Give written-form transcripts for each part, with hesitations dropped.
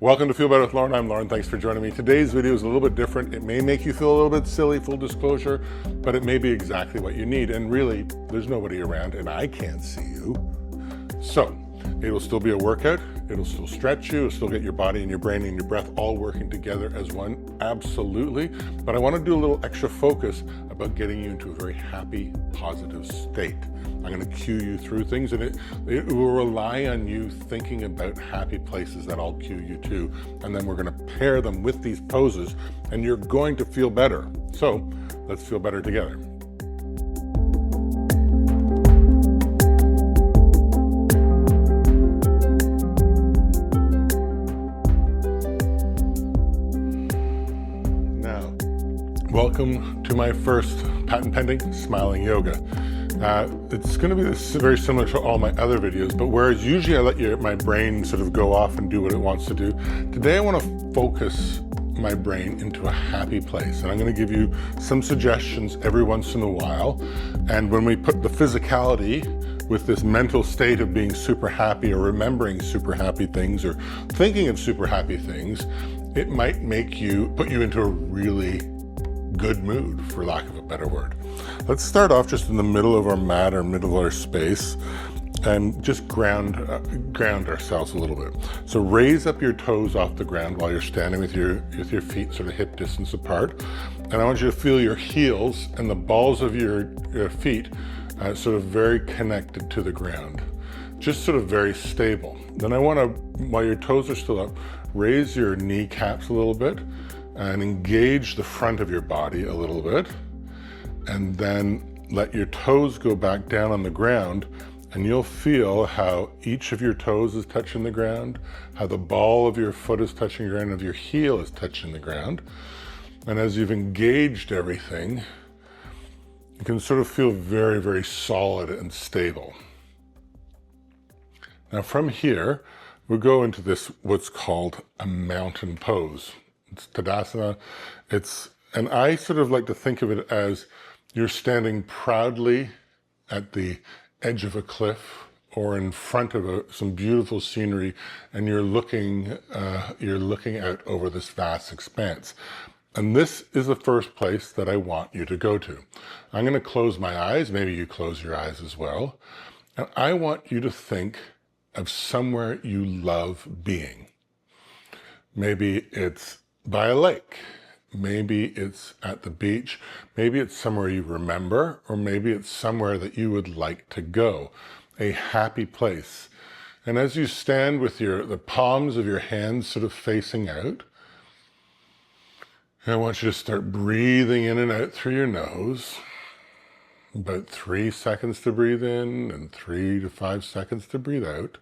Welcome to Feel Better with Lauren. I'm Lauren. Thanks for joining me. Today's video is a little bit different. It may make you feel a little bit silly, full disclosure, but it may be exactly what you need. And really, there's nobody around and I can't see you. So it'll still be a workout. It'll still stretch you. It'll still get your body and your brain and your breath all working together as one. Absolutely. But I want to do a little extra focus about getting you into a very happy, positive state. I'm going to cue you through things, and it will rely on you thinking about happy places that I'll cue you to. And then we're going to pair them with these poses, and you're going to feel better. So let's feel better together. Now, welcome to my first patent pending smiling yoga. It's going to be very similar to all my other videos, but whereas usually I let my brain sort of go off and do what it wants to do, today I want to focus my brain into a happy place. And I'm going to give you some suggestions every once in a while. And when we put the physicality with this mental state of being super happy or remembering super happy things or thinking of super happy things, it might put you into a really good mood, for lack of a better word. Let's start off just in the middle of our mat or middle of our space and just ground ourselves a little bit. So raise up your toes off the ground while you're standing with your feet sort of hip distance apart. And I want you to feel your heels and the balls of your feet sort of very connected to the ground, just sort of very stable. Then I want to, while your toes are still up, raise your kneecaps a little bit and engage the front of your body a little bit. And then let your toes go back down on the ground, and you'll feel how each of your toes is touching the ground, how the ball of your foot is touching the ground, of your heel is touching the ground. And as you've engaged everything, you can sort of feel very, very solid and stable. Now from here, we'll go into this, what's called a mountain pose. It's Tadasana. And I sort of like to think of it as you're standing proudly at the edge of a cliff or in front of some beautiful scenery, and you're looking out over this vast expanse. And this is the first place that I want you to go to. I'm going to close my eyes. Maybe you close your eyes as well. And I want you to think of somewhere you love being. Maybe it's by a lake. Maybe it's at the beach, maybe it's somewhere you remember, or maybe it's somewhere that you would like to go, a happy place. And as you stand with the palms of your hands sort of facing out, I want you to start breathing in and out through your nose. About 3 seconds to breathe in and 3 to 5 seconds to breathe out.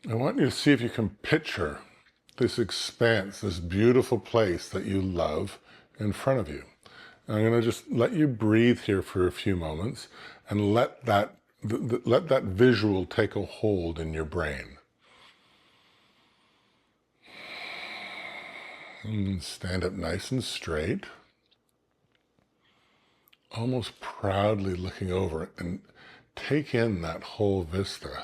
I want you to see if you can picture this expanse, this beautiful place that you love in front of you. And I'm going to just let you breathe here for a few moments and let that visual take a hold in your brain. And stand up nice and straight, almost proudly looking over it, and take in that whole vista.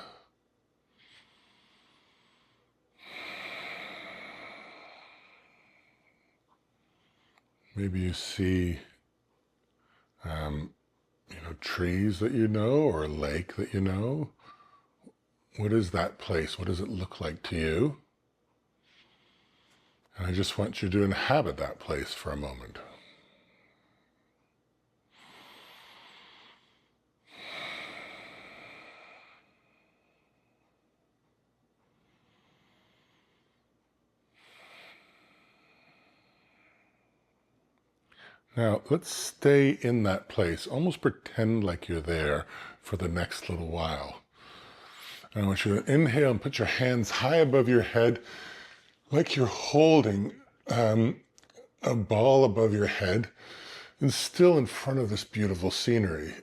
Maybe you see, trees that you know, or a lake that you know. What is that place? What does it look like to you? And I just want you to inhabit that place for a moment. Now, let's stay in that place. Almost pretend like you're there for the next little while. And I want you to inhale and put your hands high above your head, like you're holding a ball above your head and still in front of this beautiful scenery.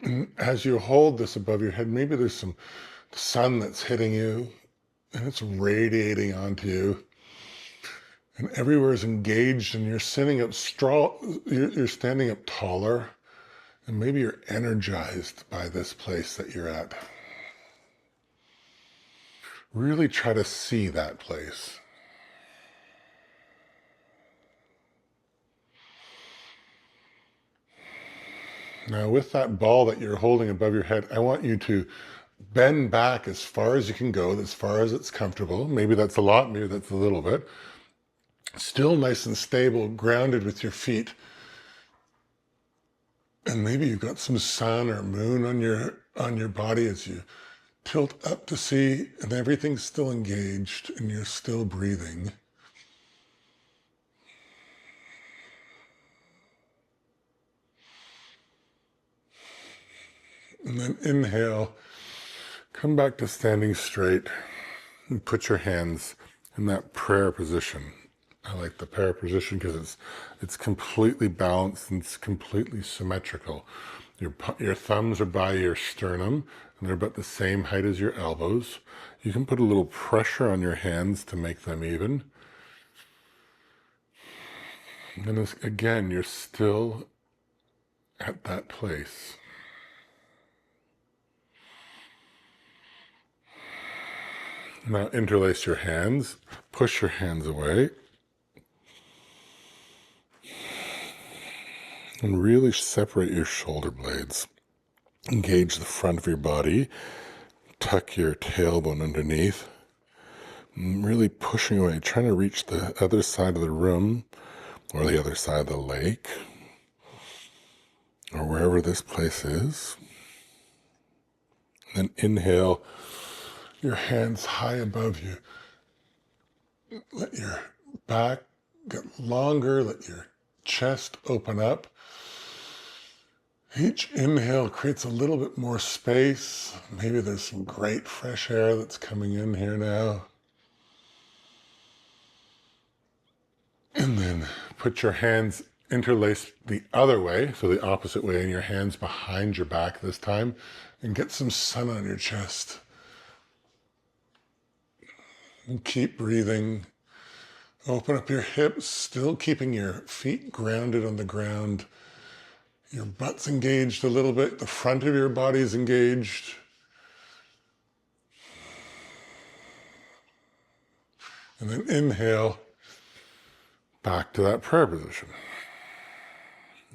And as you hold this above your head, maybe there's some sun that's hitting you and it's radiating onto you. And everywhere is engaged, and you're standing up taller, and maybe you're energized by this place that you're at. Really try to see that place. Now with that ball that you're holding above your head, I want you to bend back as far as you can go, as far as it's comfortable. Maybe that's a lot, maybe that's a little bit. Still nice and stable, grounded with your feet. And maybe you've got some sun or moon on your body as you tilt up to see, and everything's still engaged and you're still breathing. And then inhale, come back to standing straight and put your hands in that prayer position. I like the prayer position because it's completely balanced and it's completely symmetrical. Your thumbs are by your sternum and they're about the same height as your elbows. You can put a little pressure on your hands to make them even. And again, you're still at that place. Now interlace your hands, push your hands away, and really separate your shoulder blades. Engage the front of your body, tuck your tailbone underneath, really pushing away, trying to reach the other side of the room or the other side of the lake or wherever this place is. And then inhale, your hands high above you. Let your back get longer, let your chest open up. Each inhale creates a little bit more space. Maybe there's some great fresh air that's coming in here now. And then put your hands interlaced the other way, so the opposite way, and your hands behind your back this time, and get some sun on your chest. And keep breathing. Open up your hips, still keeping your feet grounded on the ground. Your butt's engaged a little bit. The front of your body's engaged. And then inhale back to that prayer position.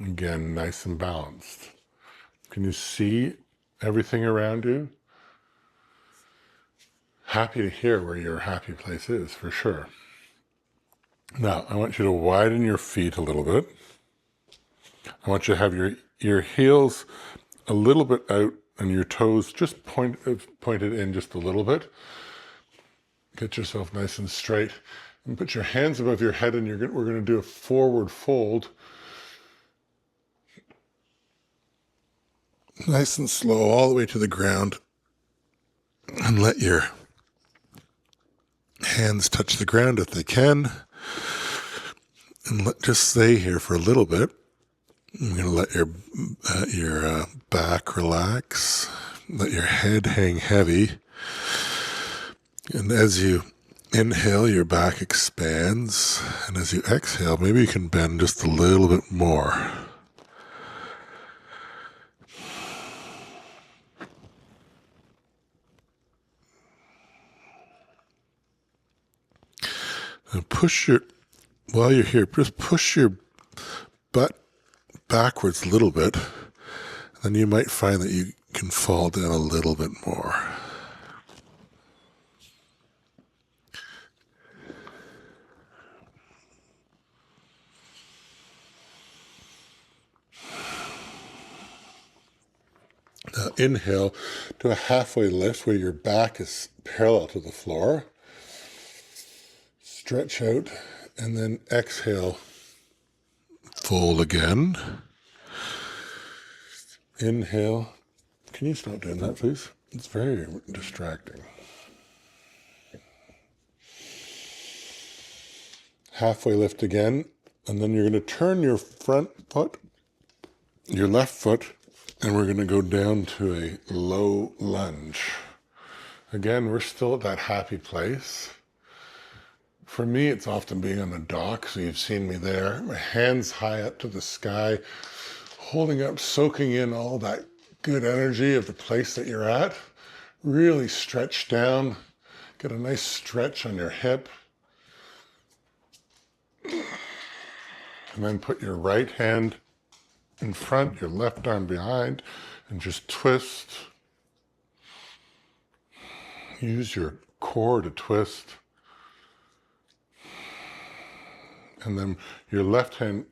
Again, nice and balanced. Can you see everything around you? Happy to hear where your happy place is, for sure. Now, I want you to widen your feet a little bit. I want you to have your heels a little bit out and your toes just pointed in just a little bit. Get yourself nice and straight and put your hands above your head, and we're going to do a forward fold. Nice and slow all the way to the ground, and let your hands touch the ground if they can, and just stay here for a little bit. I'm going to let your back relax, let your head hang heavy, and as you inhale, your back expands, and as you exhale, maybe you can bend just a little bit more. And while you're here, just push your butt backwards a little bit, then you might find that you can fall down a little bit more. Now inhale, do a halfway lift where your back is parallel to the floor. Stretch out, and then exhale, fold again. Inhale. Can you stop doing that, please? It's very distracting. Halfway lift again, and then you're going to turn your front foot, your left foot, and we're going to go down to a low lunge. Again, we're still at that happy place. For me, it's often being on a dock, so you've seen me there. My hands high up to the sky, holding up, soaking in all that good energy of the place that you're at. Really stretch down, Get a nice stretch on your hip. And then put your right hand in front, your left arm behind, and just twist. Use your core to twist. And then your left hand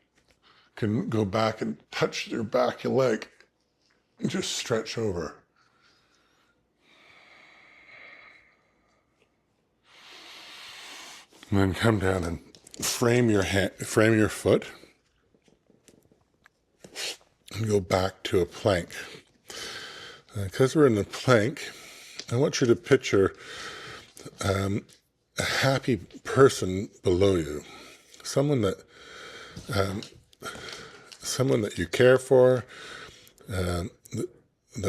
can go back and touch your back of your leg and just stretch over. And then come down and frame your foot and go back to a plank. Because we're in the plank, I want you to picture a happy person below you, someone that you care for, that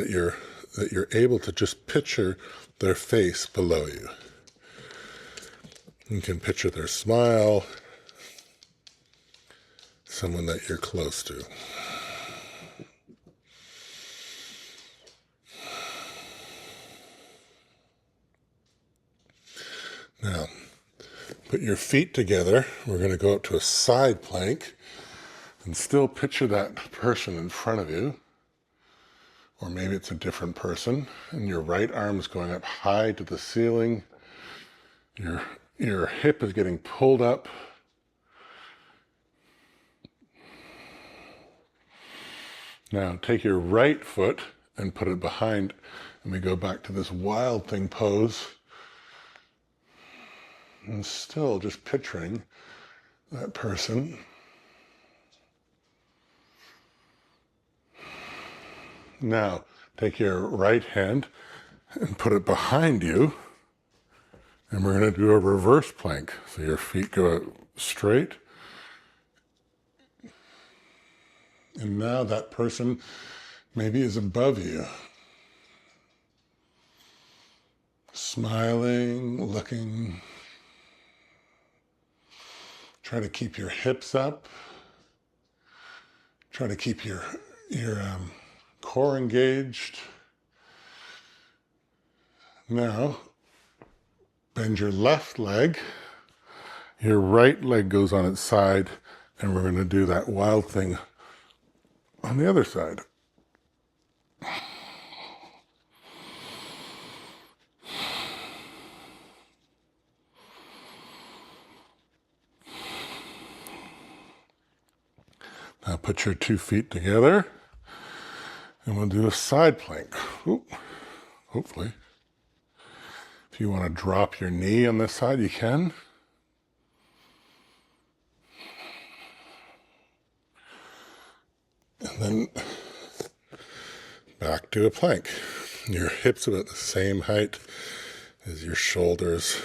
you're able to just picture their face below you. You can picture their smile, someone that you're close to. Now, put your feet together. We're going to go up to a side plank and still picture that person in front of you. Or maybe it's a different person, and your right arm is going up high to the ceiling. Your hip is getting pulled up. Now take your right foot and put it behind, and we go back to this wild thing pose. And still just picturing that person. Now take your right hand and put it behind you. And we're going to do a reverse plank. So your feet go out straight. And now that person maybe is above you. Smiling, looking. Try to keep your hips up. Try to keep your core engaged. Now, bend your left leg. Your right leg goes on its side, and we're going to do that wild thing on the other side. Now put your 2 feet together, and we'll do a side plank. Ooh, hopefully. If you want to drop your knee on this side, you can. And then back to a plank. Your hips about the same height as your shoulders.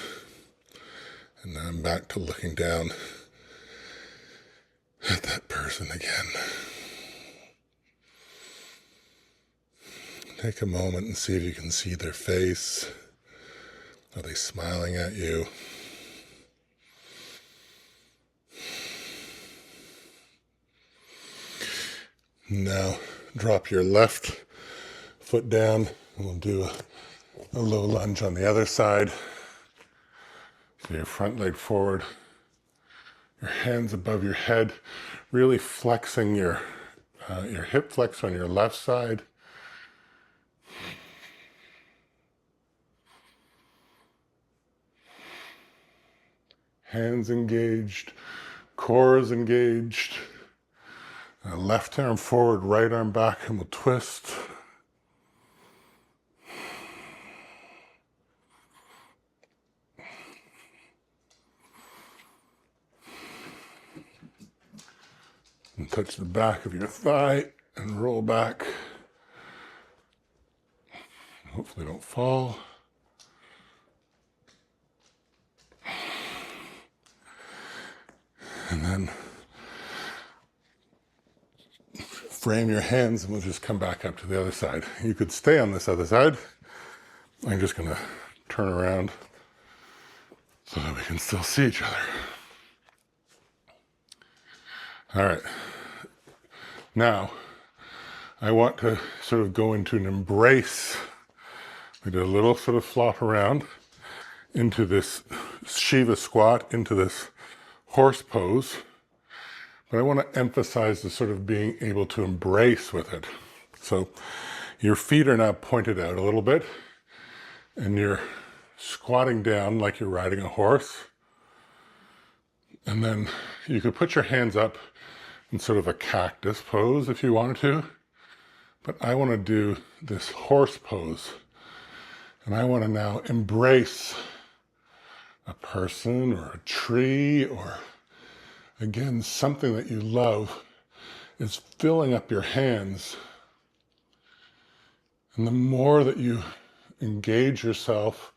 And now I'm back to looking down at that person again. Take a moment and see if you can see their face. Are they smiling at you? Now drop your left foot down, and we'll do a low lunge on the other side. So your front leg forward, your hands above your head, really flexing your hip flex on your left side. Hands engaged, core is engaged. Left arm forward, right arm back, and we'll twist. And touch the back of your thigh and roll back. Hopefully don't fall. And then frame your hands, and we'll just come back up to the other side. You could stay on this other side. I'm just going to turn around so that we can still see each other. All right. Now, I want to sort of go into an embrace. We did a little sort of flop around, into this Shiva squat, into this horse pose. But I want to emphasize the sort of being able to embrace with it. So your feet are now pointed out a little bit, and you're squatting down like you're riding a horse. And then you could put your hands up in sort of a cactus pose if you wanted to. But I want to do this horse pose. And I want to now embrace a person or a tree or, again, something that you love is filling up your hands. And the more that you engage yourself,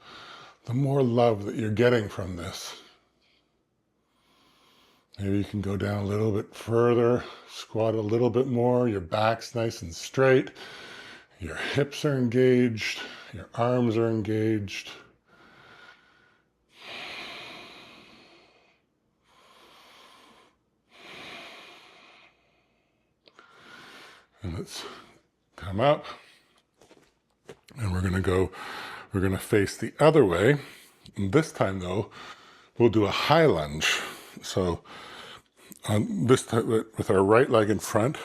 the more love that you're getting from this. Maybe you can go down a little bit further, squat a little bit more, your back's nice and straight, your hips are engaged, your arms are engaged. And let's come up, and we're going to face the other way. And this time though, we'll do a high lunge. So on this time, with our right leg in front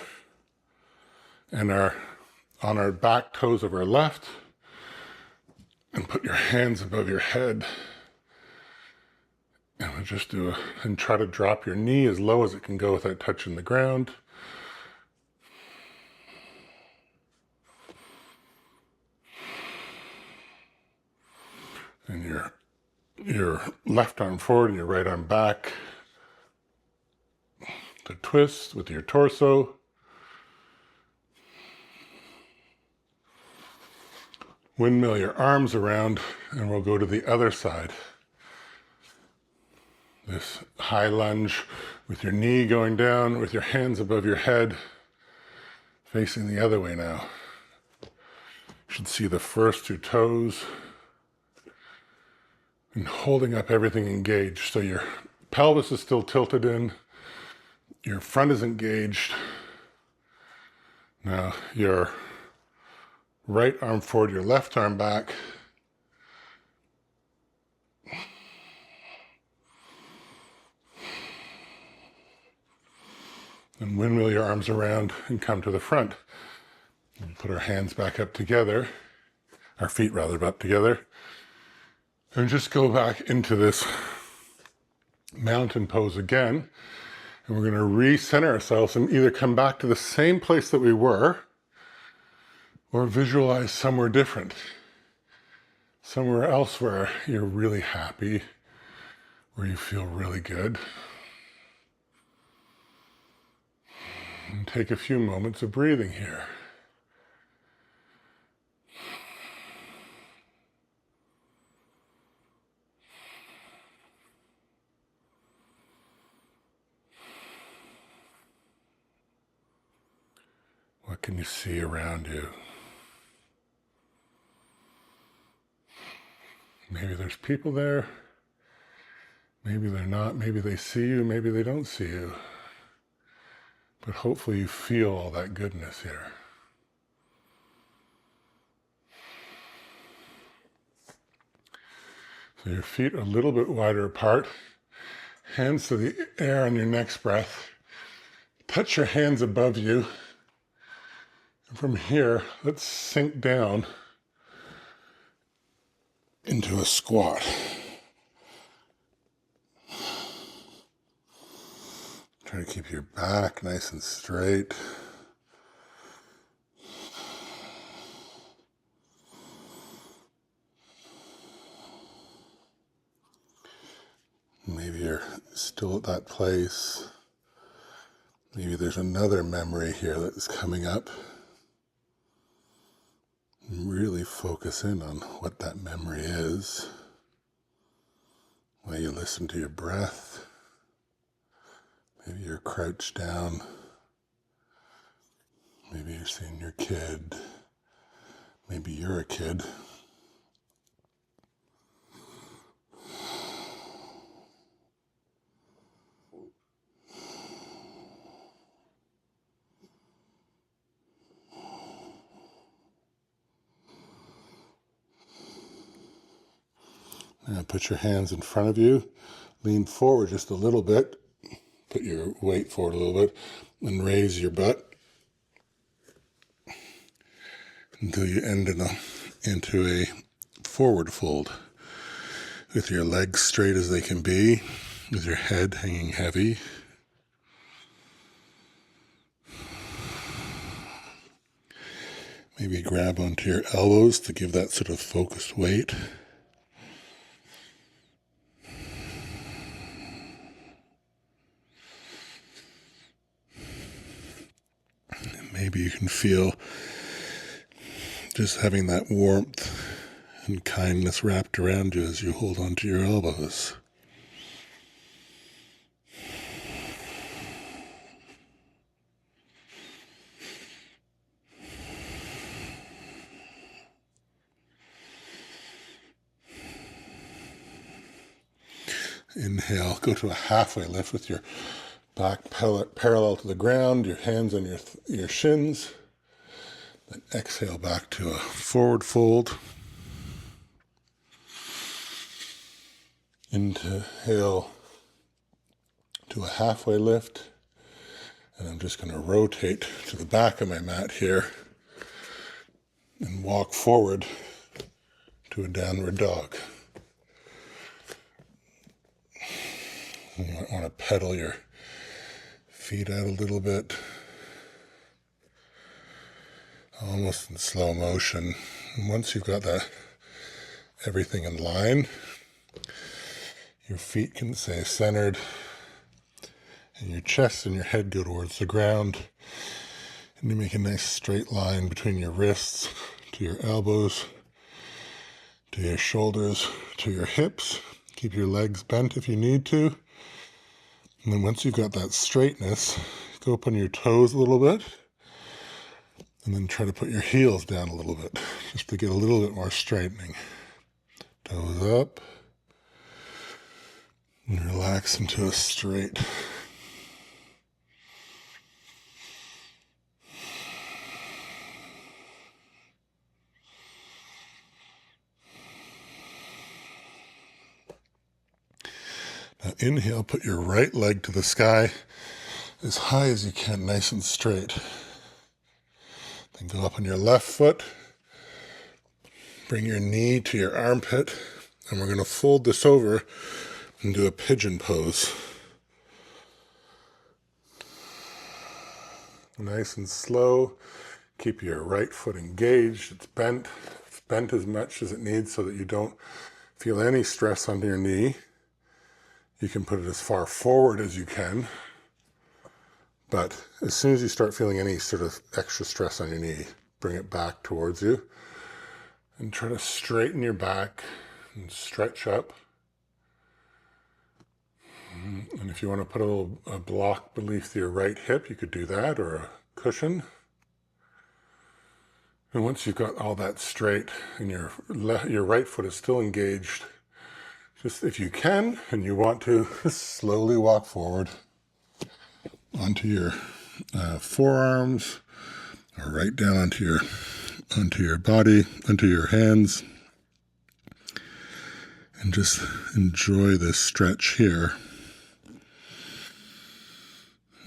and on our back toes of our left, and put your hands above your head. And we'll just and try to drop your knee as low as it can go without touching the ground. And your left arm forward and your right arm back. To twist with your torso. Windmill your arms around, and we'll go to the other side. This high lunge with your knee going down, with your hands above your head, facing the other way now. You should see the first two toes. And holding up everything engaged. So your pelvis is still tilted in, your front is engaged. Now your right arm forward, your left arm back. And windmill your arms around and come to the front. And put our hands back up together, our feet rather up together. And just go back into this mountain pose again. And we're going to recenter ourselves and either come back to the same place that we were or visualize somewhere different. Somewhere else where you're really happy, where you feel really good. And take a few moments of breathing here. What can you see around you? Maybe there's people there. Maybe they're not. Maybe they see you. Maybe they don't see you. But hopefully you feel all that goodness here. So your feet are a little bit wider apart. Hands to the air on your next breath. Touch your hands above you. And from here, let's sink down into a squat. Try to keep your back nice and straight. Maybe you're still at that place. Maybe there's another memory here that's coming up. Really focus in on what that memory is. While you listen to your breath. Maybe you're crouched down. Maybe you're seeing your kid. Maybe you're a kid. Now put your hands in front of you, lean forward just a little bit, put your weight forward a little bit, and raise your butt until you end into a forward fold with your legs straight as they can be, with your head hanging heavy. Maybe grab onto your elbows to give that sort of focused weight. And maybe you can feel just having that warmth and kindness wrapped around you as you hold onto your elbows. Inhale, go to a halfway lift with your back parallel to the ground, your hands on your shins. Then exhale back to a forward fold. Inhale to a halfway lift. And I'm just going to rotate to the back of my mat here and walk forward to a downward dog. You might want to pedal your feet out a little bit, almost in slow motion. And once you've got everything in line, your feet can stay centered, and your chest and your head go towards the ground, and you make a nice straight line between your wrists to your elbows, to your shoulders, to your hips. Keep your legs bent if you need to. And then once you've got that straightness, go up on your toes a little bit, and then try to put your heels down a little bit, just to get a little bit more straightening. Toes up, and relax into a straight. Now inhale, put your right leg to the sky as high as you can, nice and straight. Then go up on your left foot, bring your knee to your armpit, and we're going to fold this over and do a pigeon pose. Nice and slow. Keep your right foot engaged. It's bent. It's bent as much as it needs so that you don't feel any stress under your knee. You can put it as far forward as you can, but as soon as you start feeling any sort of extra stress on your knee, bring it back towards you and try to straighten your back and stretch up. And if you want to put a block beneath your right hip, you could do that, or a cushion. And once you've got all that straight and your right foot is still engaged, just if you can and you want to, slowly walk forward onto your forearms, or right down onto your body, onto your hands, and just enjoy this stretch here.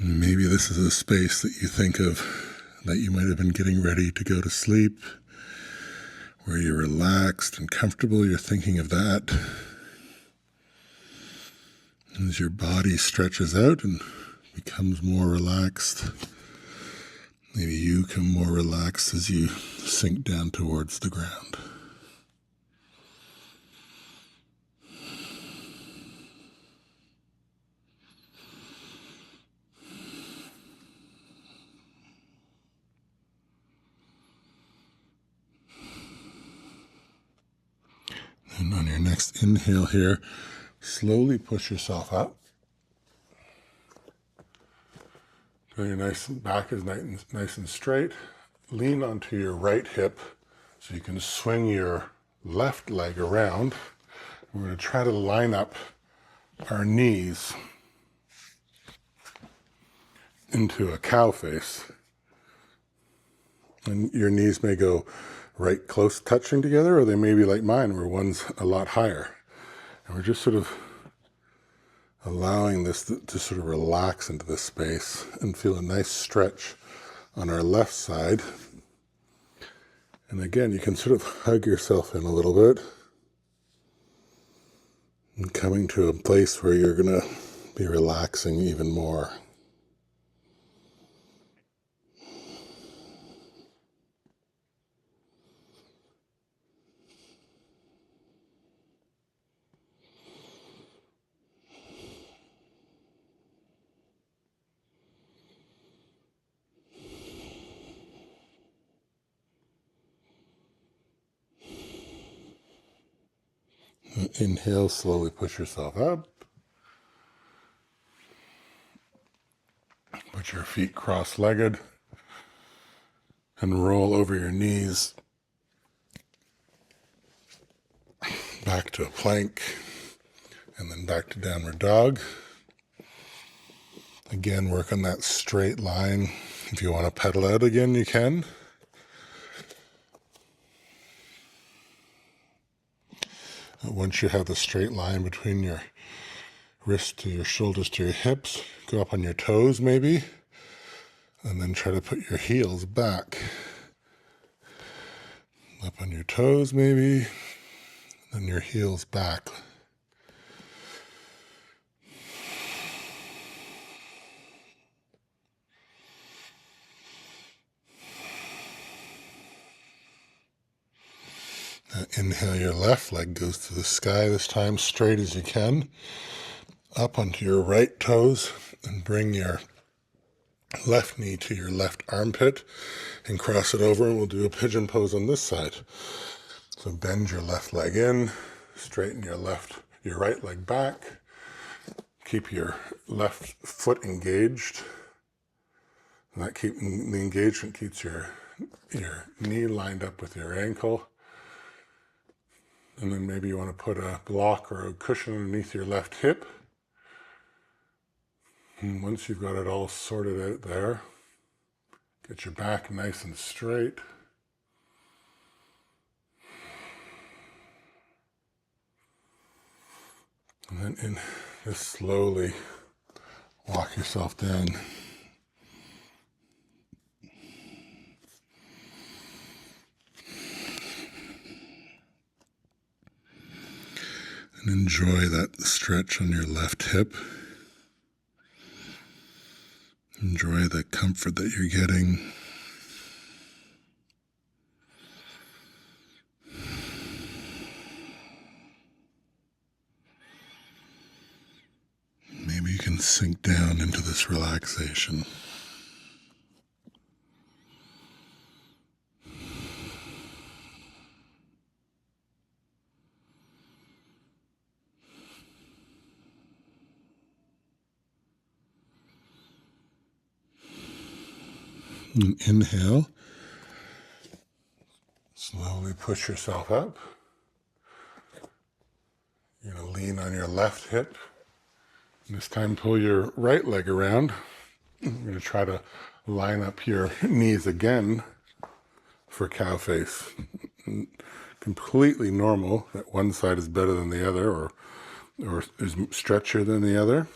Maybe this is a space that you think of that you might have been getting ready to go to sleep, where you're relaxed and comfortable. You're thinking of that. As your body stretches out and becomes more relaxed, maybe you become more relaxed as you sink down towards the ground. And on your next inhale here, slowly push yourself up. So your back is nice and straight. Lean onto your right hip so you can swing your left leg around. We're going to try to line up our knees into a cow face. And your knees may go right close touching together, or they may be like mine where one's a lot higher. And we're just sort of allowing this to sort of relax into this space and feel a nice stretch on our left side. And again, you can sort of hug yourself in a little bit and coming to a place where you're going to be relaxing even more. Inhale, slowly push yourself up. Put your feet cross-legged and roll over your knees back to a plank and then back to downward dog. Again, work on that straight line. If you want to pedal out again, you can. Once you have the straight line between your wrists to your shoulders to your hips, go up on your toes maybe, and then try to put your heels back. Up on your toes maybe, then your heels back. Inhale, your left leg goes to the sky this time, straight as you can. Up onto your right toes and bring your left knee to your left armpit and cross it over, and we'll do a pigeon pose on this side. So bend your left leg in, straighten your right leg back. Keep your left foot engaged. And the engagement keeps your knee lined up with your ankle. And then maybe you want to put a block or a cushion underneath your left hip. And once you've got it all sorted out there, get your back nice and straight. And then just slowly walk yourself down. And enjoy that stretch on your left hip. Enjoy the comfort that you're getting. Maybe you can sink down into this relaxation. And inhale. Slowly push yourself up. You're going to lean on your left hip. And this time pull your right leg around. You're going to try to line up your knees again for cow face. Completely normal that one side is better than the other or is stretchier than the other.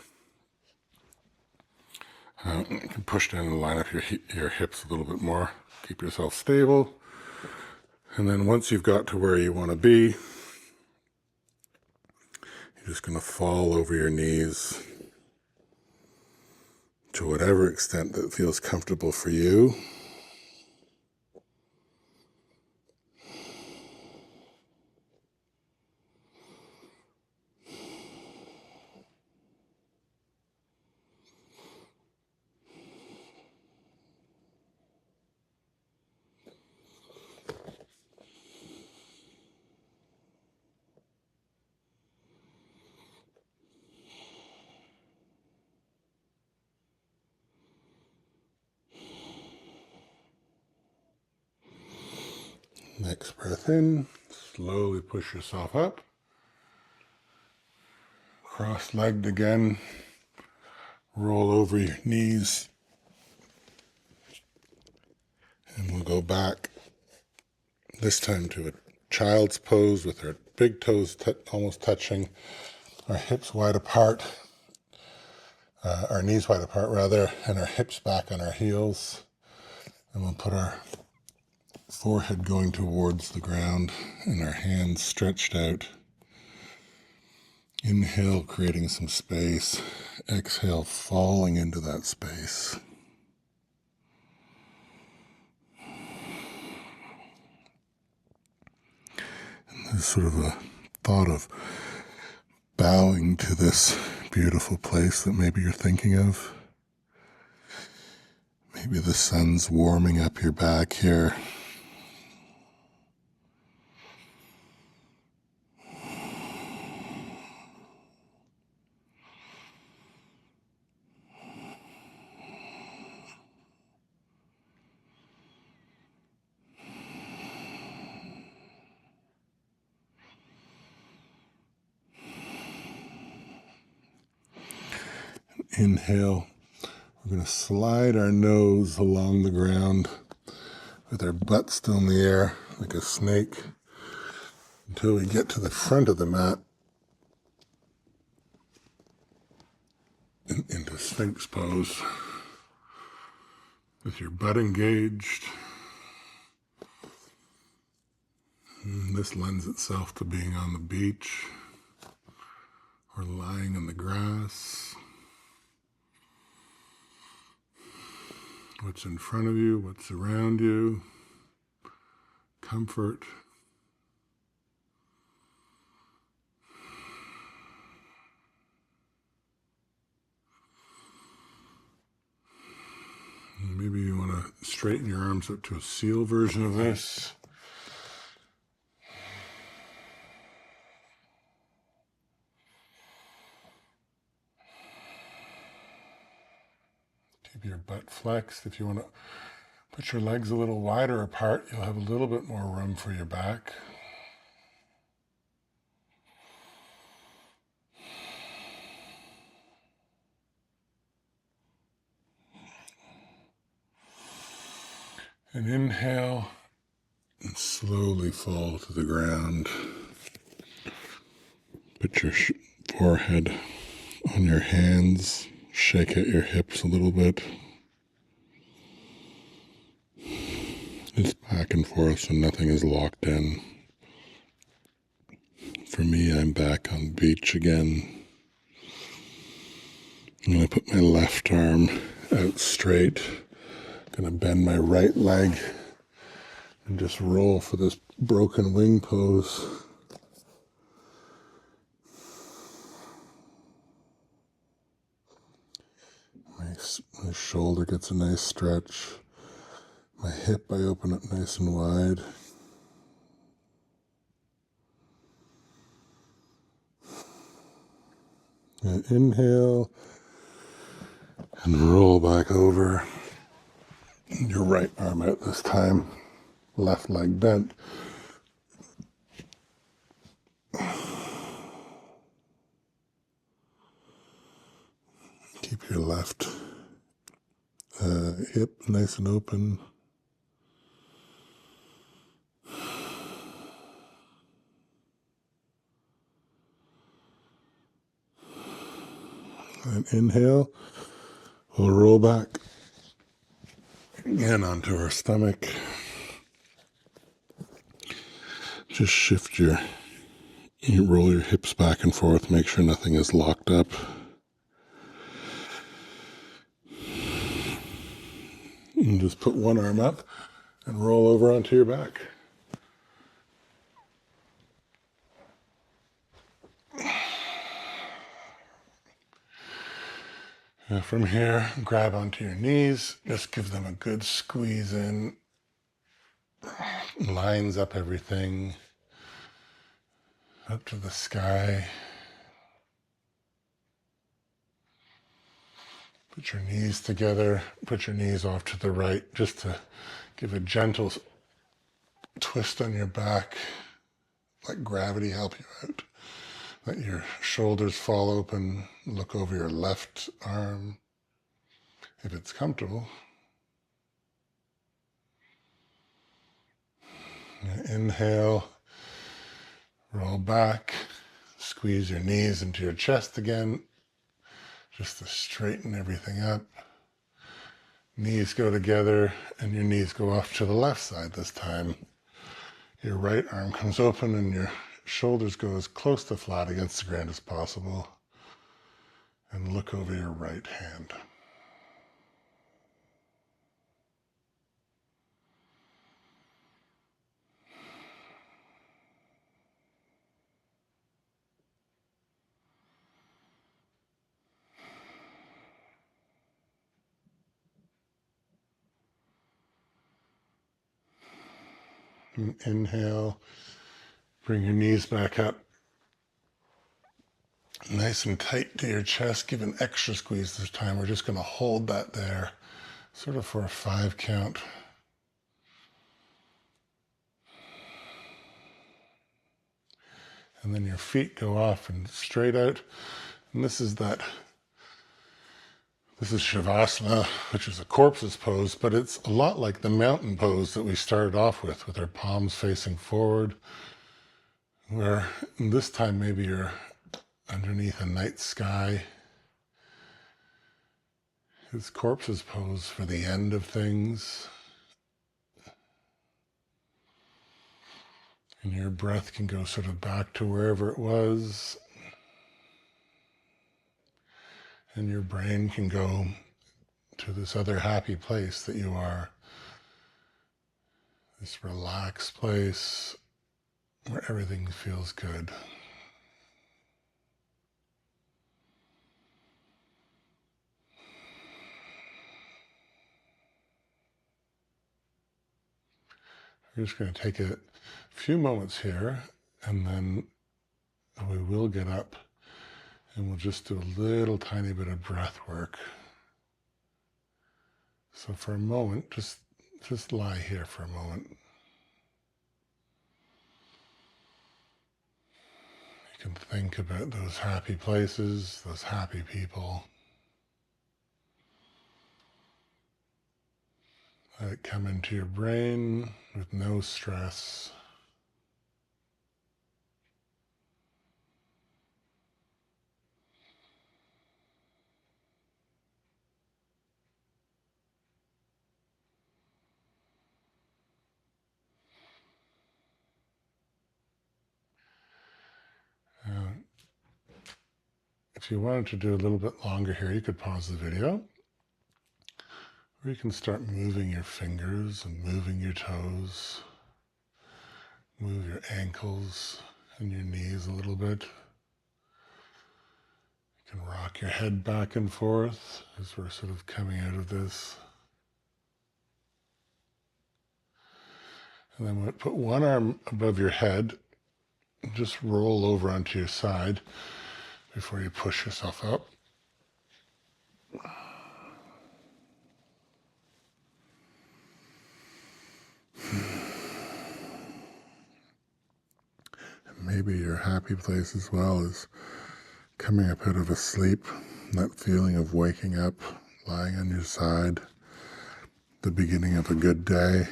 You can push down and line up your hips a little bit more. Keep yourself stable. And then once you've got to where you want to be, you're just going to fall over your knees to whatever extent that feels comfortable for you. Next breath in, slowly push yourself up. Cross-legged again, roll over your knees. And we'll go back, this time to a child's pose with our big toes almost touching, our hips wide apart, our knees wide apart rather, and our hips back on our heels. And we'll put our forehead going towards the ground and our hands stretched out. Inhale, creating some space. Exhale, falling into that space. And there's sort of a thought of bowing to this beautiful place that maybe you're thinking of. Maybe the sun's warming up your back here. Inhale. We're going to slide our nose along the ground with our butt still in the air like a snake until we get to the front of the mat and into Sphinx pose with your butt engaged. And this lends itself to being on the beach or lying in the grass. What's in front of you, what's around you, comfort. And maybe you want to straighten your arms up to a seal version of this. Keep your butt flexed. If you want to put your legs a little wider apart, you'll have a little bit more room for your back. And inhale and slowly fall to the ground. Put your forehead on your hands. Shake out your hips a little bit. It's back and forth so nothing is locked in. For me, I'm back on the beach again. I'm going to put my left arm out straight. I'm going to bend my right leg and just roll for this broken wing pose. My shoulder gets a nice stretch. My hip, I open up nice and wide. And inhale and roll back over. Your right arm out this time. Left leg bent. Keep your left hip nice and open. And inhale, we'll roll back again onto our stomach. Just shift you roll your hips back and forth, make sure nothing is locked up. And just put one arm up and roll over onto your back. Now from here, grab onto your knees, just give them a good squeeze in. Lines up everything up to the sky. Put your knees together, put your knees off to the right, just to give a gentle twist on your back. Let gravity help you out. Let your shoulders fall open, look over your left arm, if it's comfortable. Inhale, Roll back, squeeze your knees into your chest again, just to straighten everything up. Knees go together and your knees go off to the left side this time. Your right arm comes open and your shoulders go as close to flat against the ground as possible. And look over your right hand. And inhale, bring your knees back up. Nice and tight to your chest. Give an extra squeeze this time. We're just going to hold that there, sort of for a 5 count. And then your feet go off and straight out. And this is Shavasana, which is a corpse's pose, but it's a lot like the mountain pose that we started off with our palms facing forward, where this time maybe you're underneath a night sky. It's corpse's pose for the end of things. And your breath can go sort of back to wherever it was. And your brain can go to this other happy place that you are. This relaxed place where everything feels good. We're just going to take a few moments here, and then we will get up and we'll just do a little tiny bit of breath work. So for a moment, just lie here for a moment. You can think about those happy places, those happy people. Let it come into your brain with no stress. If you wanted to do a little bit longer here, you could pause the video. Or you can start moving your fingers and moving your toes. Move your ankles and your knees a little bit. You can rock your head back and forth as we're sort of coming out of this. And then we'll put one arm above your head and just roll over onto your side before you push yourself up. Maybe your happy place as well is coming up out of a sleep, that feeling of waking up, lying on your side, the beginning of a good day.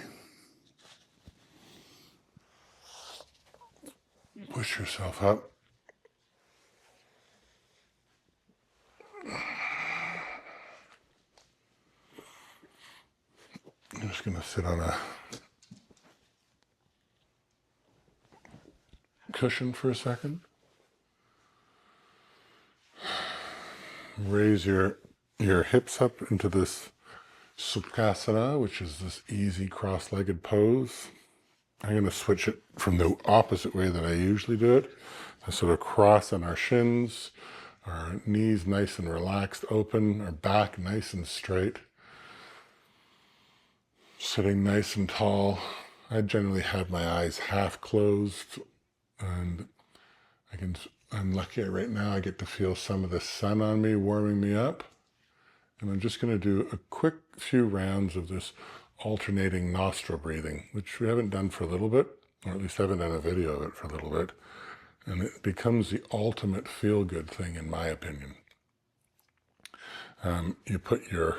Push yourself up. I'm just going to sit on a cushion for a second. Raise your hips up into this Sukhasana, which is this easy cross-legged pose. I'm going to switch it from the opposite way that I usually do it. I sort of cross on our shins, our knees nice and relaxed, open, our back nice and straight. Sitting nice and tall. I generally have my eyes half closed, and I'm lucky right now I get to feel some of the sun on me, warming me up. And I'm just going to do a quick few rounds of this alternating nostril breathing, which we haven't done for a little bit, or at least haven't done a video of it for a little bit. And it becomes the ultimate feel-good thing, in my opinion. You put your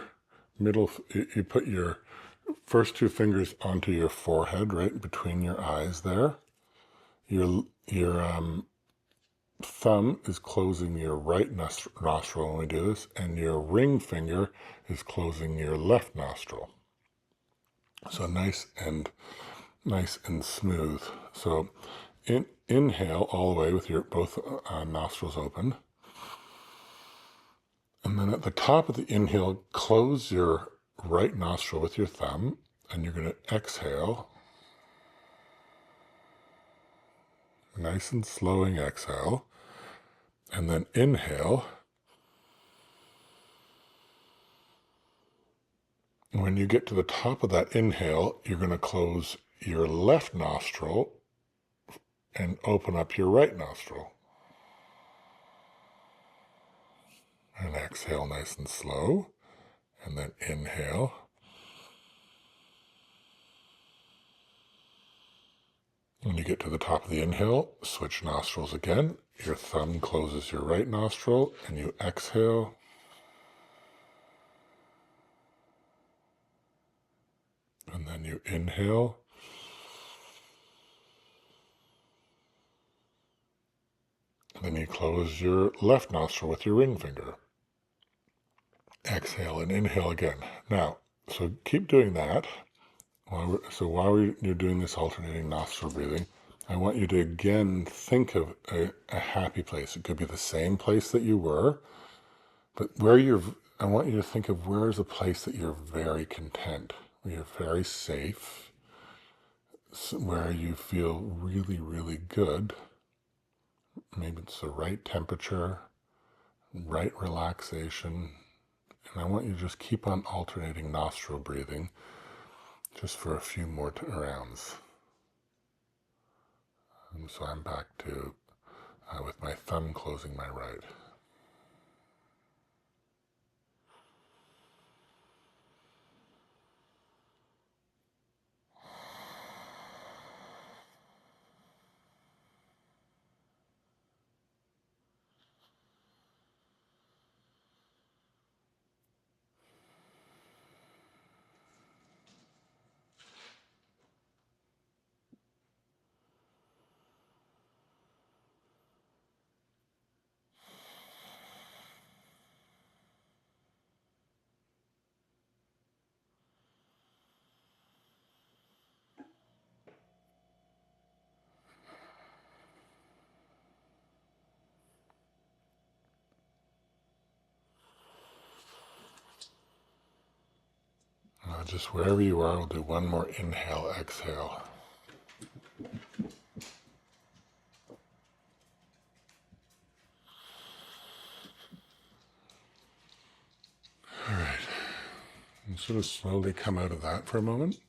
first two fingers onto your forehead, right between your eyes there. Your thumb is closing your right nostril when we do this, and your ring finger is closing your left nostril. So nice and smooth. So inhale all the way with your both nostrils open. And then at the top of the inhale, close your right nostril with your thumb, and you're going to exhale. Nice and slowing exhale. And then inhale. When you get to the top of that inhale, you're going to close your left nostril and open up your right nostril. And exhale nice and slow. And then inhale. When you get to the top of the inhale, switch nostrils again. Your thumb closes your right nostril and you exhale. And then you inhale. And then you close your left nostril with your ring finger. Exhale and inhale again. Now, so keep doing that. While you're doing this alternating nostril breathing, I want you to again think of a happy place. It could be the same place that you were, but I want you to think of where is a place that you're very content, where you're very safe, where you feel really, really good. Maybe it's the right temperature, right relaxation. And I want you to just keep on alternating nostril breathing just for a few more rounds. And so I'm back to with my thumb closing my right. Just wherever you are, we'll do one more inhale, exhale. All right. And sort of slowly come out of that for a moment.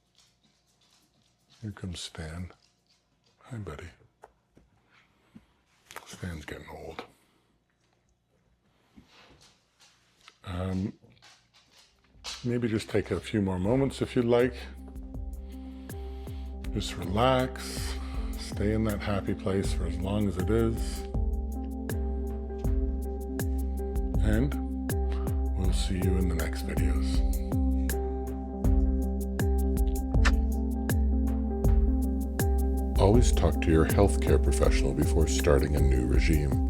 Here comes Stan. Hi, buddy. Stan's getting old. Maybe just take a few more moments if you'd like. Just relax. Stay in that happy place for as long as it is. And we'll see you in the next videos. Always talk to your healthcare professional before starting a new regime.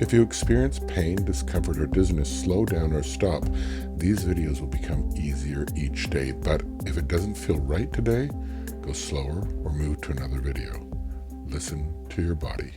If you experience pain, discomfort, or dizziness, slow down or stop. These videos will become easier each day, but if it doesn't feel right today, go slower or move to another video. Listen to your body.